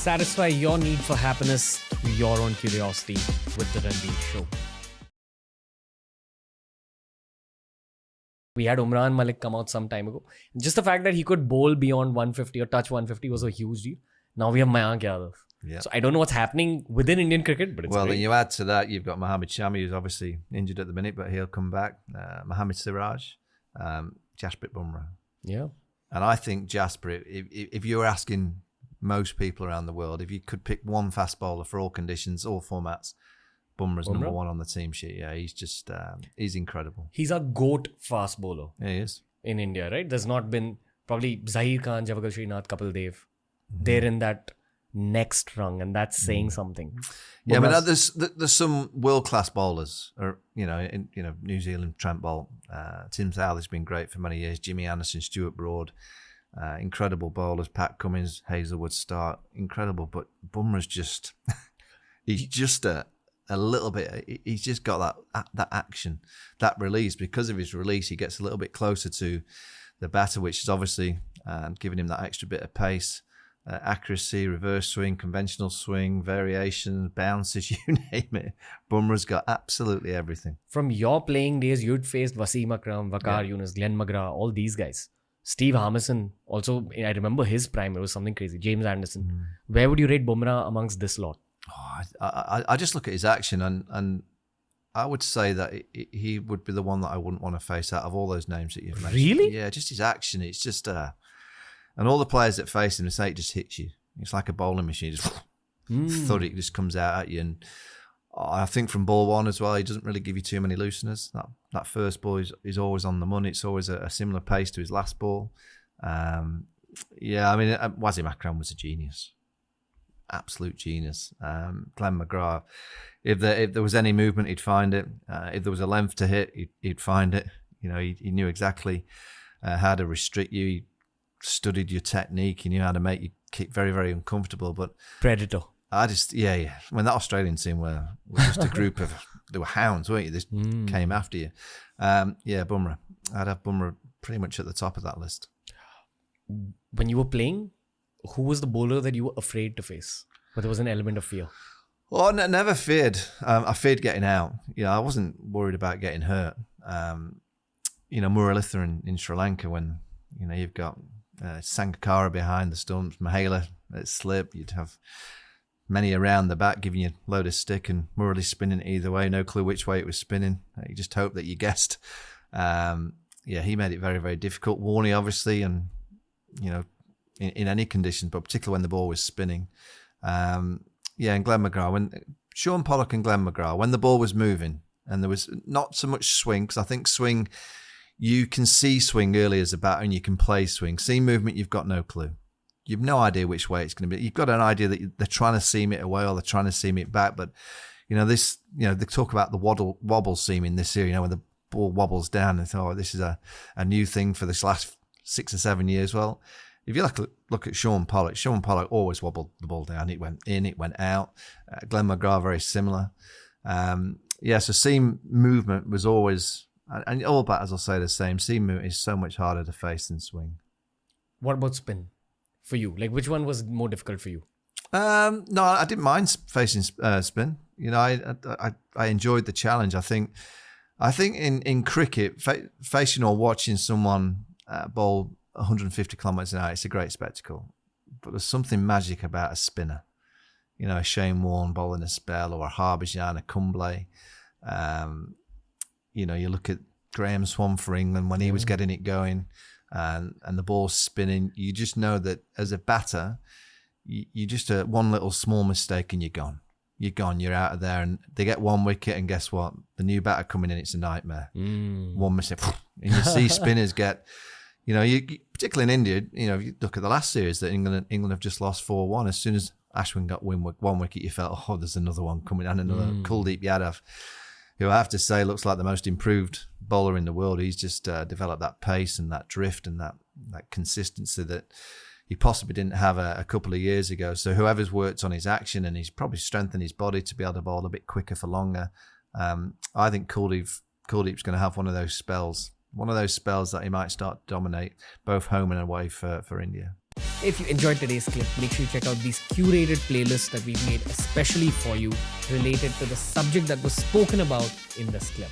Satisfy your need for happiness through your own curiosity with the Ranveer Show. We had Umran Malik come out some time ago. Just the fact that he could bowl beyond 150 or touch 150 was a huge deal. Now we have Mayank Yadav. Yeah. So I don't know what's happening within Indian cricket, but it's Well, great. then you add to that, you've got Mohammad Shami, who's obviously injured at the minute, but he'll come back. Mohammad Siraj, Jasprit Bumrah. Yeah. And I think Jasprit, if you were asking most people around the world, if you could pick one fast bowler for all conditions, all formats, Bumrah's number one on the team sheet. Yeah, he's just, he's incredible. He's a GOAT fast bowler Yeah, he is. in India, right? There's not been probably Zahir Khan, Javagal Srinath, Kapil Dev. They're in that next rung, and that's saying something. Yeah, but Bumrah's- there's some world class bowlers, or New Zealand Trent Bolt, Tim Southey's been great for many years. Jimmy Anderson, Stuart Broad, incredible bowlers. Pat Cummins, Hazelwood, Stark, incredible. But Bumrah's just he's just a little bit. He's just got that action, that release. Because of his release, he gets a little bit closer to the batter, which is obviously giving him that extra bit of pace. Accuracy, reverse swing, conventional swing, variations, bounces, you name it. Bumrah's got absolutely everything. From your playing days, you'd faced Wasim Akram, Waqar Yunus, Glenn McGrath, all these guys. Steve Harmison, also, I remember his prime, it was something crazy. James Anderson. Where would you rate Bumrah amongst this lot? I just look at his action and I would say that he would be the one that I wouldn't want to face out of all those names that you've mentioned. Really? Yeah, just his action. It's just, and all the players that face him, they say it just hits you. It's like a bowling machine. Just thud, it just comes out at you. And I think from ball one as well, he doesn't really give you too many looseners. That first ball is always on the money. It's always a similar pace to his last ball. Wasim Akram was a genius. Absolute genius. Glenn McGrath, if there was any movement, he'd find it. If there was a length to hit, he'd find it. He knew exactly how to restrict you. He studied your technique. He knew how to make you kick very, very uncomfortable. But Predator. I just, when that Australian team were just a group of, they were hounds, weren't you? They came after you. Bumrah. I'd have Bumrah pretty much at the top of that list. When you were playing, who was the bowler that you were afraid to face? But there was an element of fear. Well, I never feared. I feared getting out. I wasn't worried about getting hurt. Muralitha in Sri Lanka, when you've got Sangakkara behind the stumps, Mahela at slip, you'd have many around the back giving you a load of stick and Murali spinning it either way, no clue which way it was spinning. You just hope that you guessed. He made it very, very difficult. Warney, obviously, and in any conditions, but particularly when the ball was spinning. And Glenn McGrath, Sean Pollock and Glenn McGrath, when the ball was moving and there was not so much swing, because I think swing, you can see swing early as a batter and you can play swing. See movement, you've got no clue. You've no idea which way it's going to be. You've got an idea that they're trying to seam it away or they're trying to seam it back. But, they talk about the wobble seaming this year, when the ball wobbles down and think, this is a new thing for this last 6 or 7 years. Well, if you look at Sean Pollock always wobbled the ball down. It went in, it went out. Glenn McGrath, very similar. So seam movement was always, and all batters will say the same, seam movement is so much harder to face than swing. What about spin for you? Like, which one was more difficult for you? No, I didn't mind facing spin. I enjoyed the challenge. I think in cricket, facing or watching someone bowl 150 kilometres an hour, it's a great spectacle. But there's something magic about a spinner. A Shane Warne bowling a spell, or a Harbhajan, a Kumble. You look at Graham Swan for England when he was getting it going, and the ball's spinning. You just know that as a batter, you just one little small mistake and you're gone. You're out of there, and they get one wicket, and guess what? The new batter coming in, it's a nightmare. One mistake, and you see spinners get. Particularly in India, if you look at the last series that England have just lost 4-1. As soon as Ashwin got one wicket, you felt, there's another one coming, and another. Kuldeep Yadav, who I have to say looks like the most improved bowler in the world. He's just developed that pace and that drift and that consistency that he possibly didn't have a couple of years ago. So whoever's worked on his action, and he's probably strengthened his body to be able to bowl a bit quicker for longer. I think Kuldeep's going to have one of those spells that he might start to dominate both home and away for India. If you enjoyed today's clip, make sure you check out these curated playlists that we've made especially for you related to the subject that was spoken about in this clip.